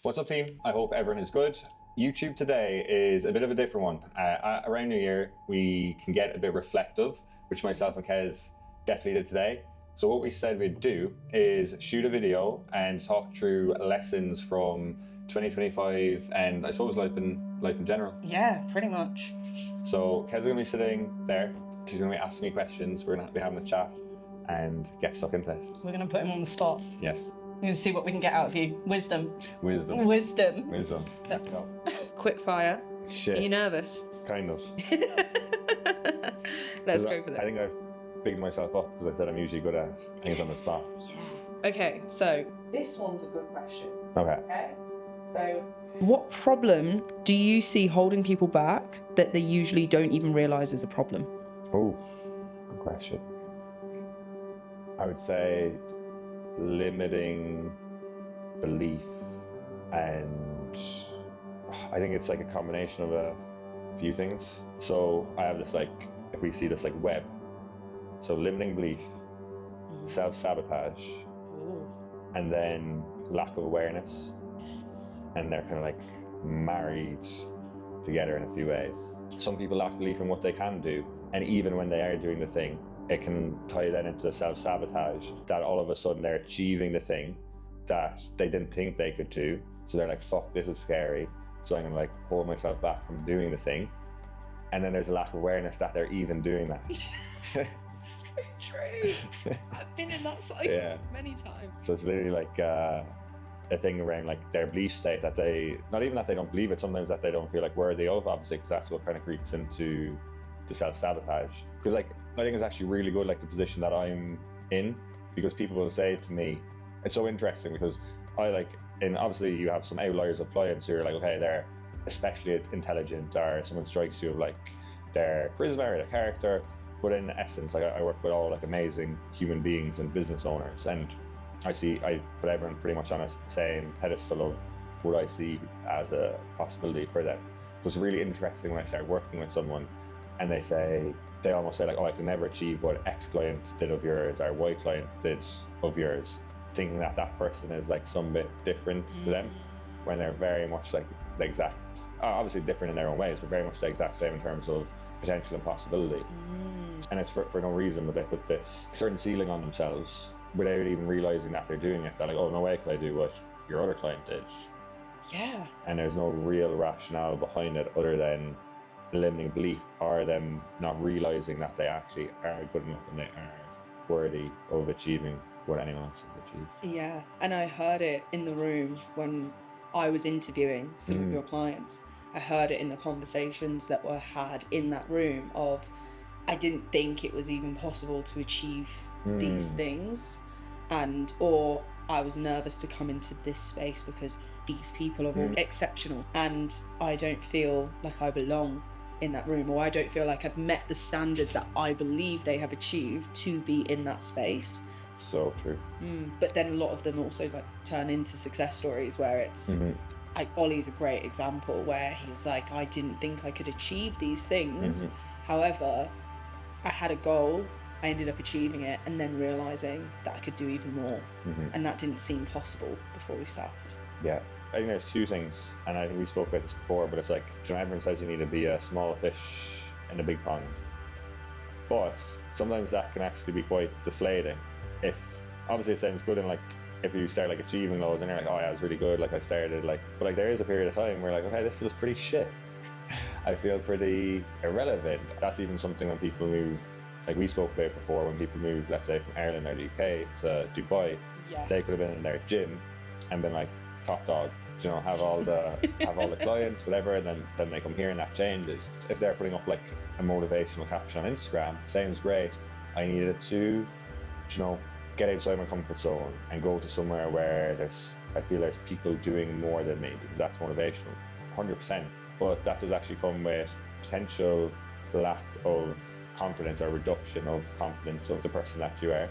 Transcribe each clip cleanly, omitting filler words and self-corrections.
What's up, team? I hope everyone is good. YouTube today is a bit of a different one. Around New Year, we can get a bit reflective, which myself and Kez definitely did today. So what we said we'd do is shoot a video and talk through lessons from 2025 and I suppose life in general. Yeah, pretty much. So Kez is going to be sitting there. She's going to be asking me questions. We're going to be having a chat and get stuck into it. We're going to put him on the spot. Yes. We're going to see what we can get out of you. Wisdom. Wisdom. Let's go. Quick fire. Shit. Are you nervous? Kind of. Let's go for that. I think I've bigged myself up because I said I'm usually good at things on the spot. Yeah. Okay, so this one's a good question. Okay. Okay. So, what problem do you see holding people back that they usually don't even realise is a problem? Oh, good question. I would say limiting belief, and I think it's like a combination of a few things. So I have this if we see this web. So limiting belief, self-sabotage, and then lack of awareness. And they're kind of married together in a few ways. Some people lack belief in what they can do, and even when they are doing the thing, it can tie then into self-sabotage, that all of a sudden they're achieving the thing that they didn't think they could do. So they're like, fuck, this is scary. So I'm gonna hold myself back from doing the thing. And then there's a lack of awareness that they're even doing that. So true. I've been in that cycle many times. So it's literally a thing around their belief state that they, not even that they don't believe it, sometimes that they don't feel worthy of, obviously, because that's what kind of creeps into the self-sabotage. Because I think it's actually really good, the position that I'm in, because people will say to me, it's so interesting because and obviously you have some outliers of clients who are okay, they're especially intelligent, or someone strikes you of their charisma or their character, but in essence, I work with all amazing human beings and business owners, and I put everyone pretty much on a same pedestal of what I see as a possibility for them. So it's really interesting when I start working with someone and they almost say oh, I can never achieve what X client did of yours or Y client did of yours, thinking that that person is some bit different to them, when they're very much the exact, obviously different in their own ways, but very much the exact same in terms of potential and possibility. And it's for no reason, but they put this certain ceiling on themselves without even realizing that they're doing it. They're oh, no way can I do what your other client did. Yeah. And there's no real rationale behind it other than limiting belief, or them not realizing that they actually are good enough and they are worthy of achieving what anyone else has achieved. Yeah, and I heard it in the room when I was interviewing some of your clients. I heard it in the conversations that were had in that room of, I didn't think it was even possible to achieve these things, or I was nervous to come into this space because these people are all exceptional and I don't feel like I belong in that room, or I don't feel like I've met the standard that I believe they have achieved to be in that space. So true. But then a lot of them also turn into success stories where it's Ollie's a great example where he was I didn't think I could achieve these things. However, I had a goal, I ended up achieving it, and then realizing that I could do even more. And that didn't seem possible before we started. Yeah. I think there's two things, and I think we spoke about this before, but it's everyone says you need to be a small fish in a big pond. But sometimes that can actually be quite deflating. If obviously it sounds good and if you start achieving loads and you're oh yeah, I was really good, I started but there is a period of time where okay, this feels pretty shit. I feel pretty irrelevant. That's even something when people move, we spoke about before, when people move, let's say from Ireland or the UK to Dubai, they could have been in their gym and been top dog, have all the clients, whatever, and then they come here and that changes. If they're putting up a motivational caption on Instagram, sounds great. I needed to, get outside my comfort zone and go to somewhere where I feel there's people doing more than me, because that's motivational, 100%. But that does actually come with potential lack of confidence or reduction of confidence of the person that you are.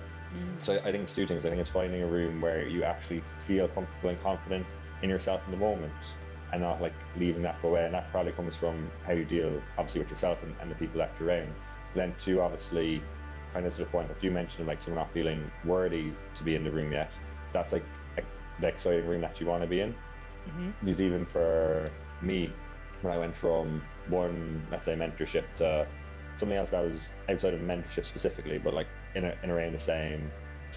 So I think it's two things. I think it's finding a room where you actually feel comfortable and confident in yourself in the moment, and not leaving that go away. And that probably comes from how you deal, obviously, with yourself and the people that you're around. Then two, obviously, kind of to the point that you mentioned, someone not feeling worthy to be in the room yet. That's the exciting room that you want to be in. Because even for me, when I went from one, let's say, mentorship to something else that was outside of mentorship specifically, but like in around the same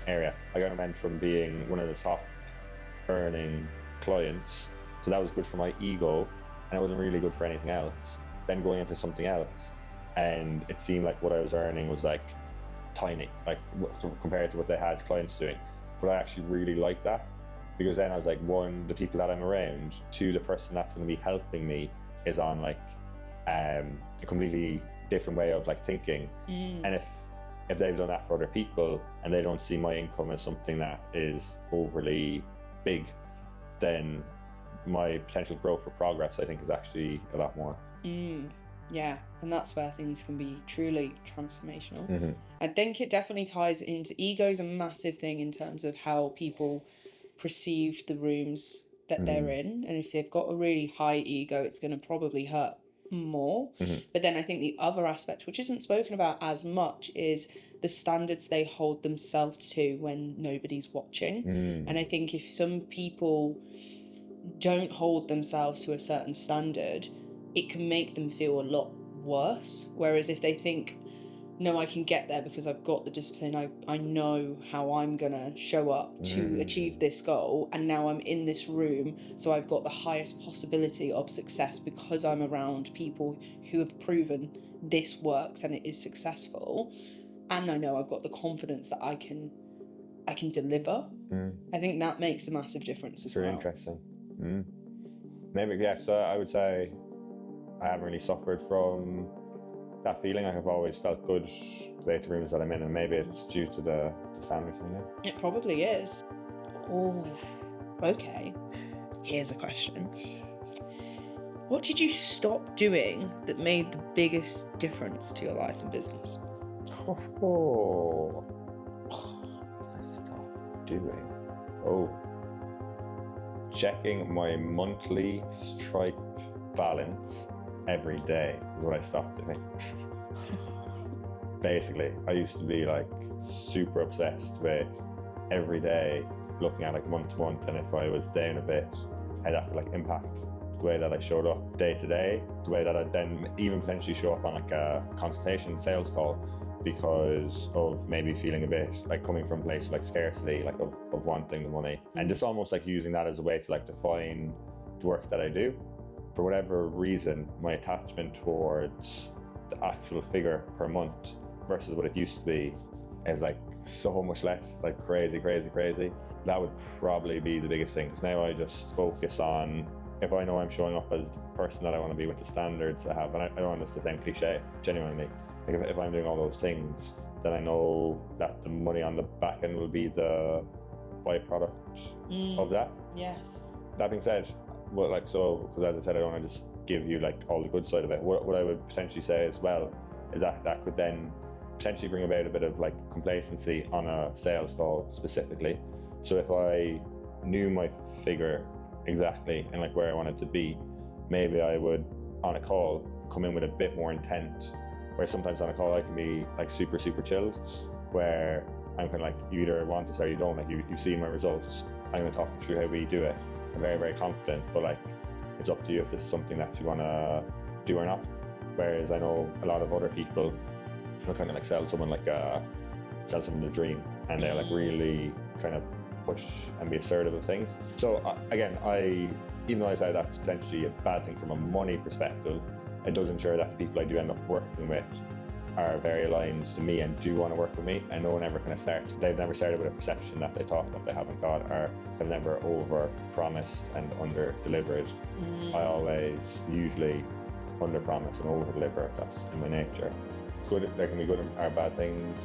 area, I kind of went from being one of the top earning clients, so that was good for my ego, and it wasn't really good for anything else. Then going into something else, and it seemed like what I was earning was like tiny, like compared to what they had clients doing. But I actually really liked that, because then I was like, one, the people that I'm around, two, the person that's going to be helping me is on like a completely different way of like thinking. And if they've done that for other people and they don't see my income as something that is overly big, then my potential growth for progress, I think, is actually a lot more. Yeah, and that's where things can be truly transformational. I think it definitely ties into ego is a massive thing in terms of how people perceive the rooms that they're in, and if they've got a really high ego, it's going to probably hurt more. But then I think the other aspect, which isn't spoken about as much, is the standards they hold themselves to when nobody's watching. And I think if some people don't hold themselves to a certain standard, it can make them feel a lot worse. Whereas if they think, no, I can get there because I've got the discipline, I know how I'm gonna show up to achieve this goal, and now I'm in this room, so I've got the highest possibility of success because I'm around people who have proven this works and it is successful, and I know I've got the confidence that I can deliver. I think that makes a massive difference as well. Really interesting. Maybe, yeah, so I would say I haven't really suffered from that feeling. Like I've always felt good about the rooms that I'm in, and maybe it's due to the standard thing. Yeah. It probably is. Oh, okay. Here's a question. What did you stop doing that made the biggest difference to your life and business? Stop doing. Checking my monthly Stripe balance every day is what I stopped doing. Basically, I used to be like super obsessed with every day looking at like month to month, and if I was down a bit, how that could like impact the way that I showed up day to day, the way that I'd then even potentially show up on like a consultation sales call, because of maybe feeling a bit like coming from a place of like scarcity, like of wanting the money, and just almost like using that as a way to like define the work that I do. For whatever reason, my attachment towards the actual figure per month versus what it used to be is like so much less, like crazy. That would probably be the biggest thing, because now I just focus on, if I know I'm showing up as the person that I want to be with the standards I have, and I don't want this to sound cliche, genuinely, like if I'm doing all those things, then I know that the money on the back end will be the byproduct of that. Yes. That being said, well, like, so, because as I said, I don't want to just give you like all the good side of it. What I would potentially say as well is that that could then potentially bring about a bit of like complacency on a sales call specifically. So if I knew my figure exactly and like where I wanted to be, maybe I would on a call come in with a bit more intent, where sometimes on a call I can be like super chilled, where I'm kind of like, you either want this or you don't. Like you see my results, I'm going to talk you through how we do it. I'm very confident, but like it's up to you if this is something that you want to do or not. Whereas I know a lot of other people will kind of like sell someone the dream, and they like really kind of push and be assertive of things. So again, even though I say that's potentially a bad thing from a money perspective, it does ensure that the people I do end up working with are very aligned to me and do want to work with me, and no one ever kind of starts. They've never started with a perception that they thought that they haven't got, or have never over promised and under delivered. I always usually under promise and over deliver. That's in my nature. There can be good or bad things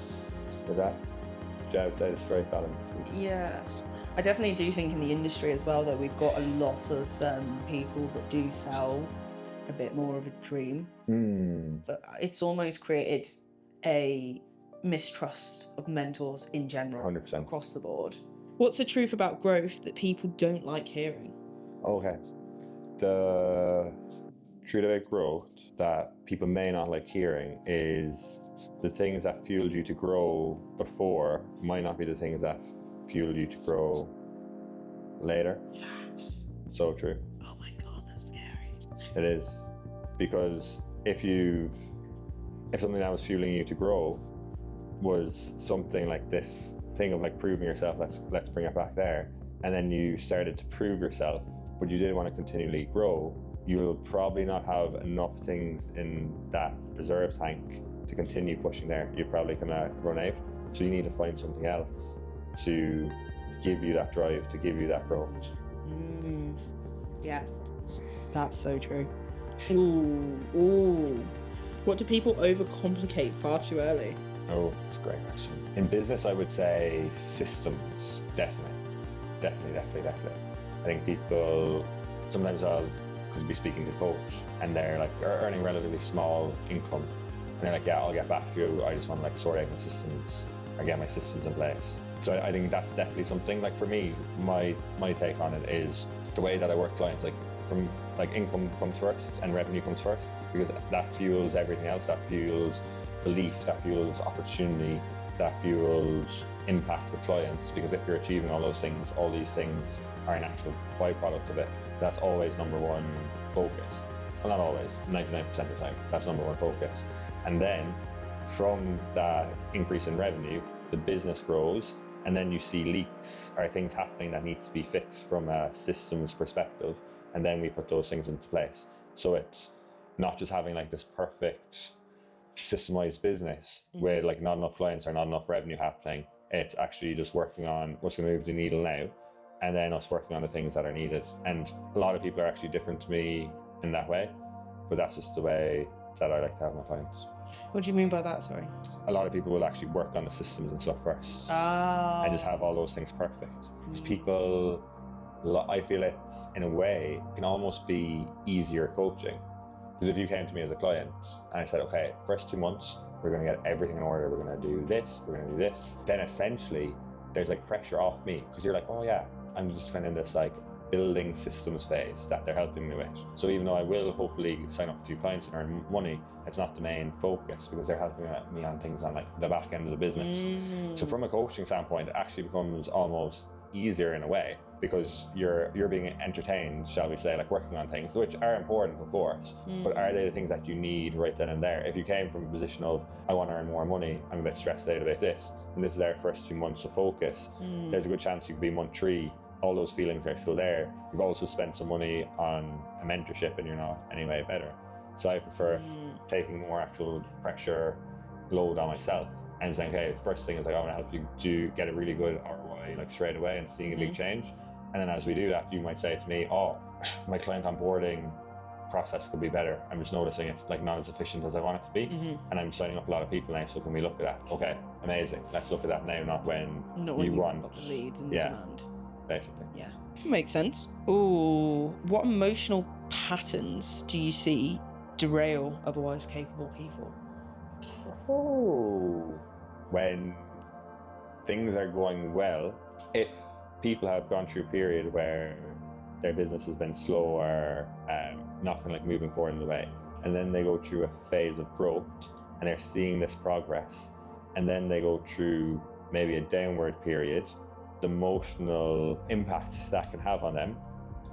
with that. I would say the straight balance. Yeah, I definitely do think in the industry as well that we've got a lot of people that do sell a bit more of a dream, but it's almost created a mistrust of mentors in general, 100%. across the board. What's the truth about growth that people don't like hearing? Okay, the truth about growth that people may not like hearing is the things that fueled you to grow before might not be the things that fuel you to grow later. So true. Oh my God, that's scary. It is. Because if something that was fueling you to grow was something like this thing of like proving yourself, let's bring it back there, and then you started to prove yourself, but you didn't want to continually grow, you'll probably not have enough things in that reserve tank to continue pushing there. You're probably gonna run out. So you need to find something else to give you that drive, to give you that growth. Yeah, that's so true. Ooh. What do people overcomplicate far too early? Oh, that's a great question. In business, I would say systems, definitely. I think people, sometimes could be speaking to coach and they're like earning relatively small income and they're like, yeah, I'll get back to you. I just want to like sort out my systems or get my systems in place. So I think that's definitely something. Like for me, my take on it is the way that I work clients, like from like income comes first and revenue comes first, because that fuels everything else. That fuels belief, that fuels opportunity, that fuels impact with clients. Because if you're achieving all those things, all these things are an actual byproduct of it. That's always number one focus. Well, not always, 99% of the time, that's number one focus. And then from that increase in revenue, the business grows, and then you see leaks or things happening that need to be fixed from a systems perspective, and then we put those things into place. So it's not just having like this perfect systemized business where like not enough clients or not enough revenue happening. It's actually just working on what's going to move the needle now, and then us working on the things that are needed. And a lot of people are actually different to me in that way, but that's just the way that I like to have my clients. What do you mean by that, sorry? A lot of people will actually work on the systems and stuff first and just have all those things perfect. Because people, I feel it's in a way can almost be easier coaching. Because if you came to me as a client and I said, okay, first 2 months, we're going to get everything in order, we're going to do this, we're going to do this, then essentially there's like pressure off me, because you're like, oh yeah, I'm just kind of in this like building systems phase that they're helping me with. So even though I will hopefully sign up a few clients and earn money, it's not the main focus, because they're helping me on things on like the back end of the business. So from a coaching standpoint, it actually becomes almost easier in a way, because you're being entertained, shall we say, like working on things which are important, of course, but are they the things that you need right then and there? If you came from a position of, I want to earn more money, I'm a bit stressed out about this, and this is our first 2 months of focus, there's a good chance you could be month 3, all those feelings are still there. You've also spent some money on a mentorship and you're not anyway better. So I prefer taking more actual pressure load on myself and saying, okay, first thing is like, I want to help you to get a really good ROI like straight away and seeing a big change. And then as we do that, you might say to me, oh, my client onboarding process could be better. I'm just noticing it's like not as efficient as I want it to be. And I'm signing up a lot of people now, so can we look at that? Okay, amazing. Let's look at that now, not when you want got the lead and the demand. Basically. Yeah. Makes sense. Ooh, what emotional patterns do you see derail otherwise capable people? Oh, when things are going well, if people have gone through a period where their business has been slow or not kind of like moving forward in the way, and then they go through a phase of growth and they're seeing this progress, and then they go through maybe a downward period, the emotional impact that can have on them,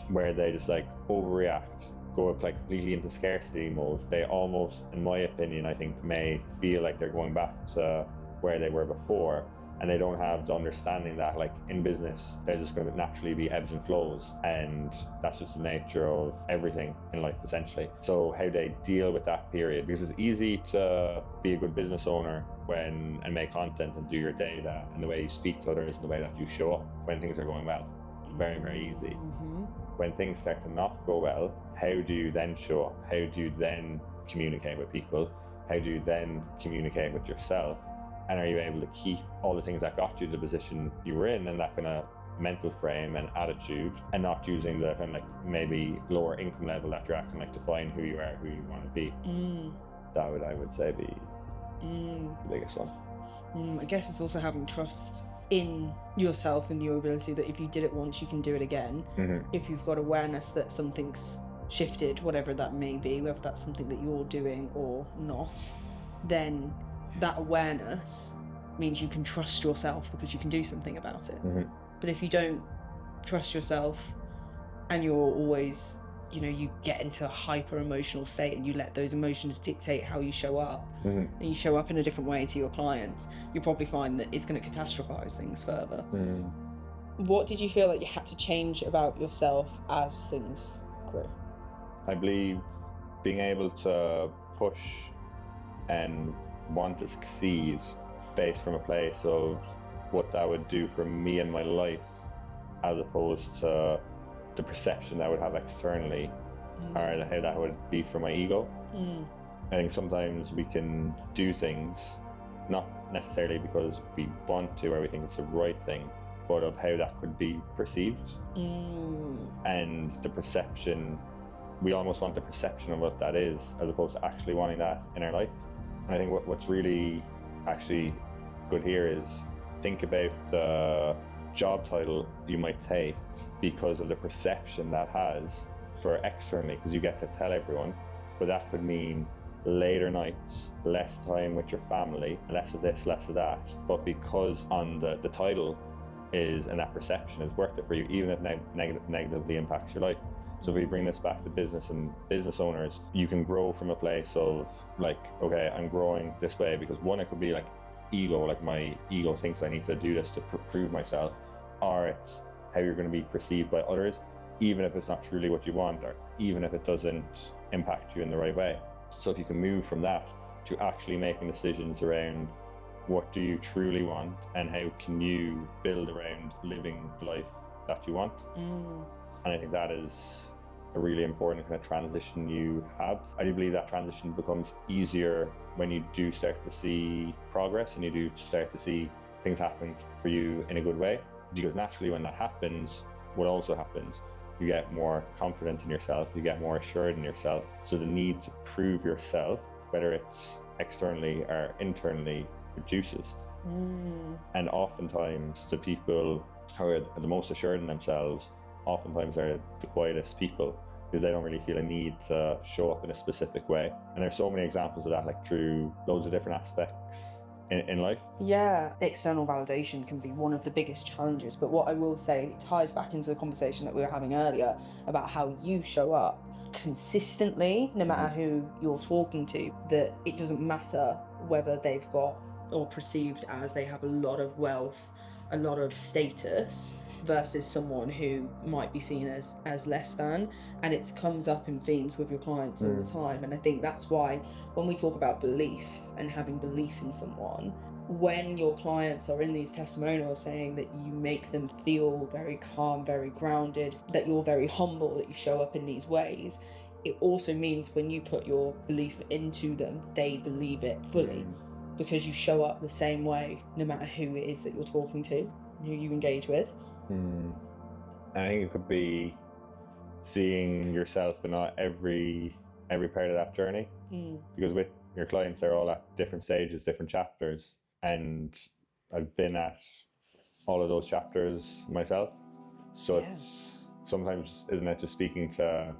where they just like overreact, go like completely into scarcity mode. They almost, in my opinion, I think may feel like they're going back to where they were before, and they don't have the understanding that like in business there's just going to naturally be ebbs and flows, and that's just the nature of everything in life essentially. So how they deal with that period, because it's easy to be a good business owner and make content and do your data and the way you speak to others and the way that you show up when things are going well. Very, very easy. When things start to not go well, how do you then show up? How do you then communicate with people? How do you then communicate with yourself? And are you able to keep all the things that got you to the position you were in, and that kind of mental frame and attitude, and not using the kind of like maybe lower income level that you're at and like define who you are, who you want to be? That would, I would say, be the biggest one. I guess it's also having trust in yourself and your ability that if you did it once, you can do it again. If you've got awareness that something's shifted, whatever that may be, whether that's something that you're doing or not, then that awareness means you can trust yourself because you can do something about it. But if you don't trust yourself, and you're always, you get into a hyper emotional state and you let those emotions dictate how you show up, and you show up in a different way to your clients, you probably find that it's going to catastrophize things further. What did you feel like you had to change about yourself as things grew? I believe being able to push and want to succeed based from a place of what that would do for me and my life, as opposed to the perception that I would have externally, or how that would be for my ego. I think sometimes we can do things not necessarily because we want to or we think it's the right thing, but of how that could be perceived. And the perception, we almost want the perception of what that is, as opposed to actually wanting that in our life. And I think what's really actually good here is think about the job title you might take because of the perception that has for externally, because you get to tell everyone, but that could mean later nights, less time with your family, less of this, less of that. But because on the title is, and that perception is worth it for you, even if negatively impacts your life. So if we bring this back to business and business owners, you can grow from a place of like, okay, I'm growing this way because one, it could be like ego, like my ego thinks I need to do this to prove myself, or it's how you're going to be perceived by others, even if it's not truly what you want, or even if it doesn't impact you in the right way. So if you can move from that to actually making decisions around what do you truly want and how can you build around living the life that you want. And I think that is a really important kind of transition you have. I do believe that transition becomes easier when you do start to see progress and you do start to see things happen for you in a good way. Because naturally when that happens, what also happens, you get more confident in yourself, you get more assured in yourself. So the need to prove yourself, whether it's externally or internally, reduces. And oftentimes the people who are the most assured in themselves oftentimes are the quietest people, because they don't really feel a need to show up in a specific way. And there's so many examples of that, like through loads of different aspects in life. Yeah, external validation can be one of the biggest challenges, but what I will say, it ties back into the conversation that we were having earlier about how you show up consistently, no matter who you're talking to, that it doesn't matter whether they've got or perceived as they have a lot of wealth, a lot of status, versus someone who might be seen as less than. And it comes up in themes with your clients all the time. And I think that's why when we talk about belief and having belief in someone, when your clients are in these testimonials saying that you make them feel very calm, very grounded, that you're very humble, that you show up in these ways, it also means when you put your belief into them, they believe it fully, because you show up the same way no matter who it is that you're talking to, who you engage with. And I think it could be seeing yourself in every part of that journey, because with your clients, they're all at different stages, different chapters, and I've been at all of those chapters myself. So it's sometimes, isn't it, just speaking to,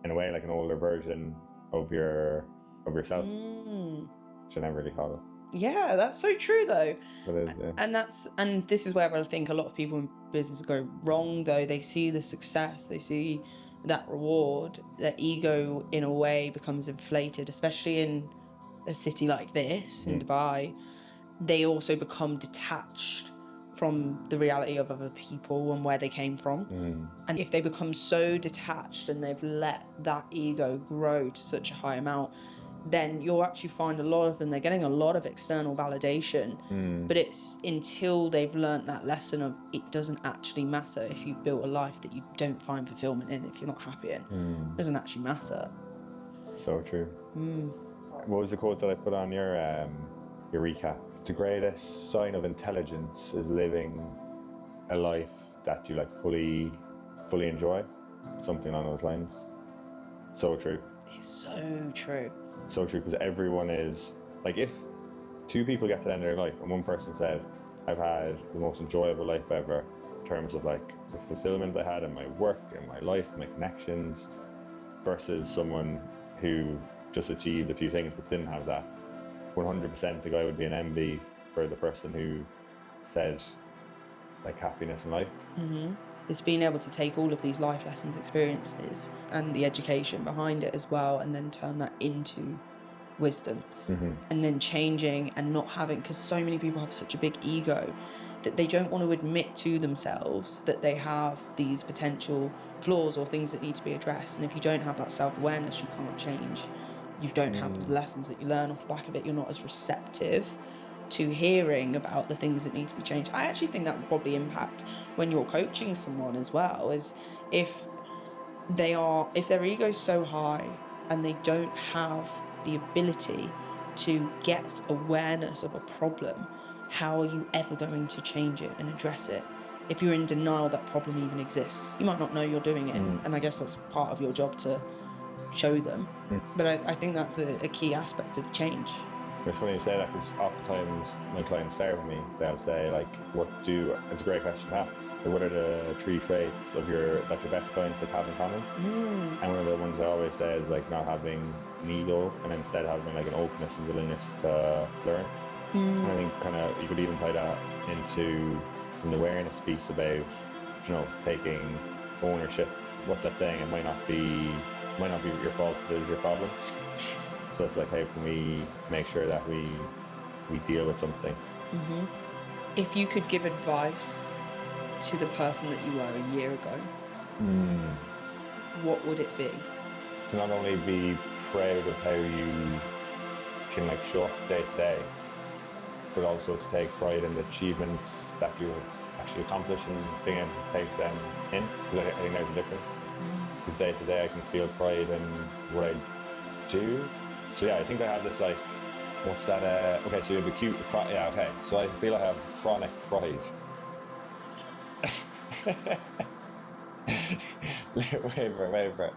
in a way, like an older version of yourself, which I never really thought of. Yeah, that's so true though. But it is, yeah. And this is where I think a lot of people in business go wrong though. They see the success, they see that reward, their ego in a way becomes inflated, especially in a city like this, in Dubai. They also become detached from the reality of other people and where they came from. And if they become so detached and they've let that ego grow to such a high amount, then you'll actually find a lot of them, they're getting a lot of external validation, but it's until they've learnt that lesson of it doesn't actually matter if you've built a life that you don't find fulfillment in, if you're not happy in. It doesn't actually matter. So true. What was the quote that I put on your recap? The greatest sign of intelligence is living a life that you like fully enjoy. Something along those lines. So true. It's so true. So true, because everyone is, like, if two people get to the end of their life and one person said, I've had the most enjoyable life ever in terms of like the fulfillment I had in my work, in my life, my connections, versus someone who just achieved a few things but didn't have that, 100% the guy would be an envy for the person who said like happiness in life. It's being able to take all of these life lessons, experiences, and the education behind it as well, and then turn that into wisdom. And then changing and not having, because so many people have such a big ego that they don't want to admit to themselves that they have these potential flaws or things that need to be addressed. And if you don't have that self-awareness, you can't change. You don't have the lessons that you learn off the back of it. You're not as receptive to hearing about the things that need to be changed. I actually think that would probably impact when you're coaching someone as well, is if their ego's so high and they don't have the ability to get awareness of a problem, how are you ever going to change it and address it? If you're in denial that problem even exists, you might not know you're doing it. And I guess that's part of your job to show them. But I think that's a key aspect of change. It's funny you say that, because oftentimes my clients start with me, they'll say like, it's a great question to ask, like, what are the 3 traits of your best clients that have in common? And one of the ones I always say is like not having an ego, and instead having like an openness and willingness to learn. And I think kind of you could even tie that into an awareness piece about, taking ownership. What's that saying? It might not be your fault, but it is your problem. Yes. So it's like, how can we make sure that we deal with something? If you could give advice to the person that you were a year ago, what would it be? To not only be proud of how you can like show up day to day, but also to take pride in the achievements that you actually accomplish and being able to take them in. Because I think there's a difference. Because day to day I can feel pride in what I do. So yeah, I think I have this like, what's that? Okay, so you have acute, yeah, okay. So I feel I have chronic pride. wait for it.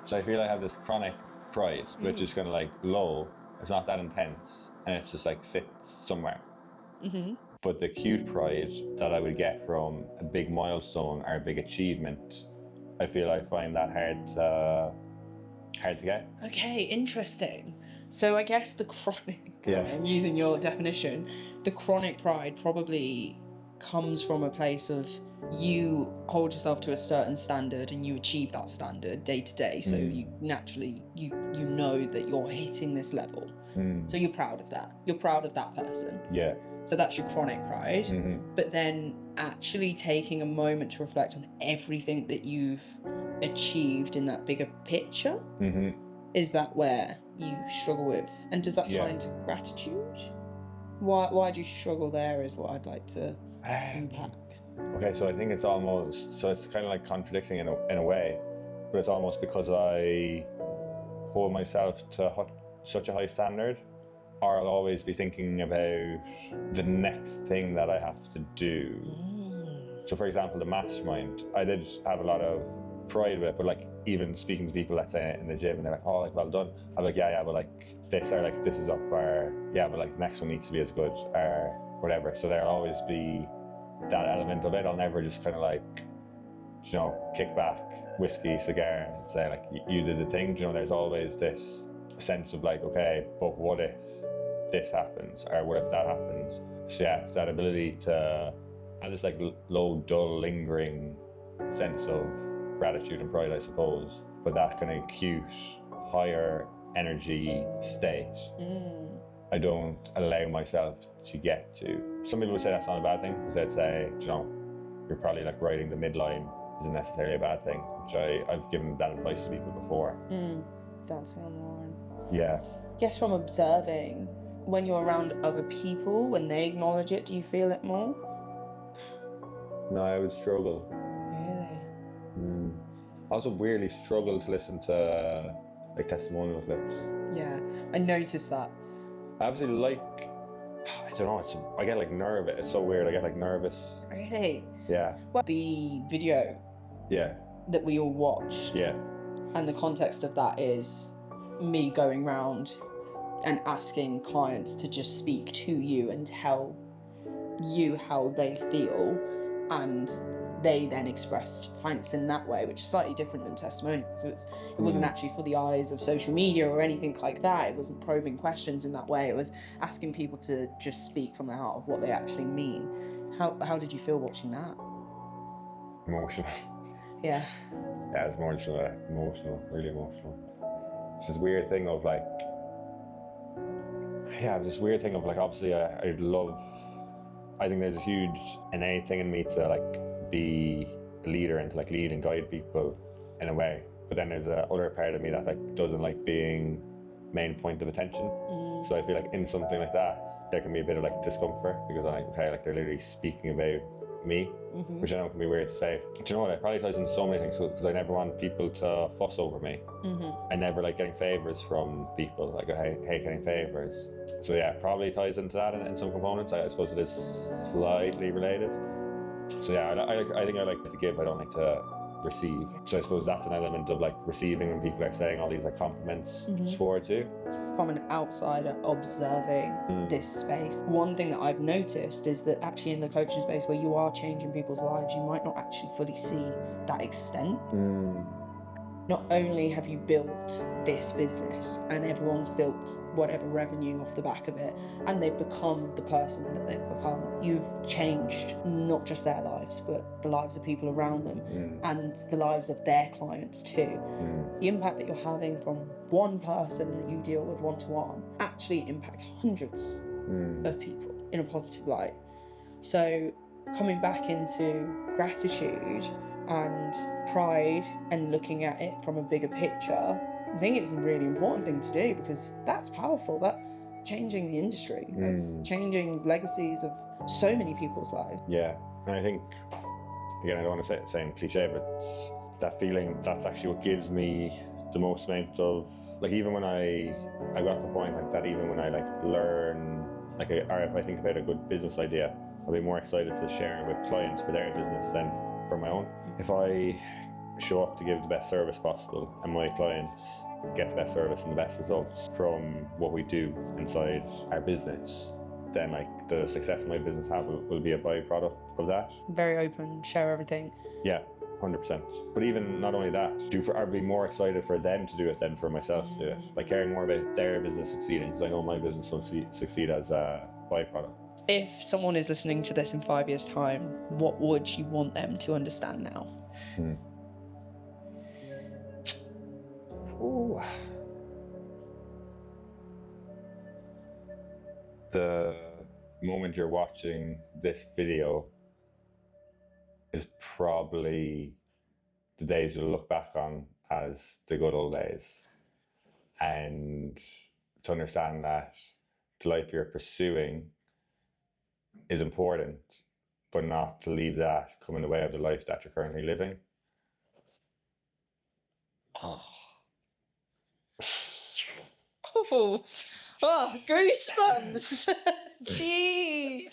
So I feel I have this chronic pride, which is kind of like low. It's not that intense, and it's just like sits somewhere. But the acute pride that I would get from a big milestone or a big achievement, I find that hard to get. Okay, interesting. So I guess the chronic, sorry, I'm using your definition, the chronic pride probably comes from a place of you hold yourself to a certain standard and you achieve that standard day to day. So you naturally, you know that you're hitting this level. So you're proud of that. You're proud of that person. Yeah. So that's your chronic pride. But then actually taking a moment to reflect on everything that you've achieved in that bigger picture, is that where you struggle with? And does that tie into gratitude? Why do you struggle there is what I'd like to unpack. Okay, so I think it's almost, so it's kind of like contradicting in a way, but it's almost because I hold myself to such a high standard, or I'll always be thinking about the next thing that I have to do. So for example, the mastermind, I did have a lot of pride with it, but like even speaking to people, let's say in the gym, and they're like, oh, like, well done. I'm like, yeah, but like this, or like this is up, or yeah, but like the next one needs to be as good, or whatever. So there'll always be that element of it. I'll never just kind of like, kick back, whiskey, cigar, and say like, you did the thing. There's always this sense of like, okay, but what if this happens, or what if that happens? So yeah, it's that ability to have this like low, dull, lingering sense of gratitude and pride, I suppose, but that kind of acute, higher energy state, I don't allow myself to get to. Some people would say that's not a bad thing, because they'd say, you're probably like riding the midline isn't necessarily a bad thing, which I've given that advice to people before. Dancing on the line. Yeah. I guess from observing, when you're around other people, when they acknowledge it, do you feel it more? No, I would struggle. Really? I also weirdly struggle to listen to like testimonial clips. Yeah, I noticed that. I obviously like, I don't know, I get like nervous. It's so weird. I get like nervous. Really? Yeah. Well, the video Yeah. that we all watched, Yeah. and the context of that is me going round and asking clients to just speak to you and tell you how they feel, and they then expressed thanks in that way, which is slightly different than testimony, because it wasn't actually for the eyes of social media or anything like that. It wasn't probing questions in that way. It was asking people to just speak from their heart of what they actually mean. How did you feel watching that? emotional. Yeah. Yeah, it's more just emotional, really emotional. It's this weird thing of like, obviously I'd love, I think there's a huge innate thing in me to like be a leader and to like lead and guide people in a way. But then there's a other part of me that like doesn't like being main point of attention. So I feel like in something like that, there can be a bit of like discomfort because I'm like, okay, like they're literally speaking about me, which I know can be weird to say. But you know what? It probably ties into so many things because I never want people to fuss over me. I never like getting favors from people. Like I hate getting favors. So yeah, it probably ties into that in some components. I suppose it is slightly related. So yeah, I think I like to give. I don't like to receive. So I suppose that's an element of like receiving when people are saying all these like compliments towards you. From an outsider observing this space, one thing that I've noticed is that actually in the coaching space where you are changing people's lives, you might not actually fully see that extent. Not only have you built this business and everyone's built whatever revenue off the back of it and they've become the person that they've become, you've changed not just their lives but the lives of people around them and the lives of their clients too. The impact that you're having from one person that you deal with one-to-one actually impacts hundreds of people in a positive light. So coming back into gratitude and pride and looking at it from a bigger picture, I think it's a really important thing to do because that's powerful. That's changing the industry. That's changing legacies of so many people's lives. Yeah, and I think, again, I don't want to say it cliche, but that feeling, that's actually what gives me the most amount of, like, even when I got to the point like that, even when I like learn, like, or if I think about a good business idea, I'll be more excited to share it with clients for their business than for my own. If I show up to give the best service possible and my clients get the best service and the best results from what we do inside our business, then like the success my business have will be a byproduct of that. Very open, share everything. Yeah, 100%. But even not only that, I'd be more excited for them to do it than for myself to do it. Like caring more about their business succeeding, because I know my business will succeed as a byproduct. If someone is listening to this in 5 years' time, what would you want them to understand now? Ooh. The moment you're watching this video is probably the days you'll look back on as the good old days. And to understand that the life you're pursuing is important, but not to leave that come in the way of the life that you're currently living. Oh, goosebumps! Jeez.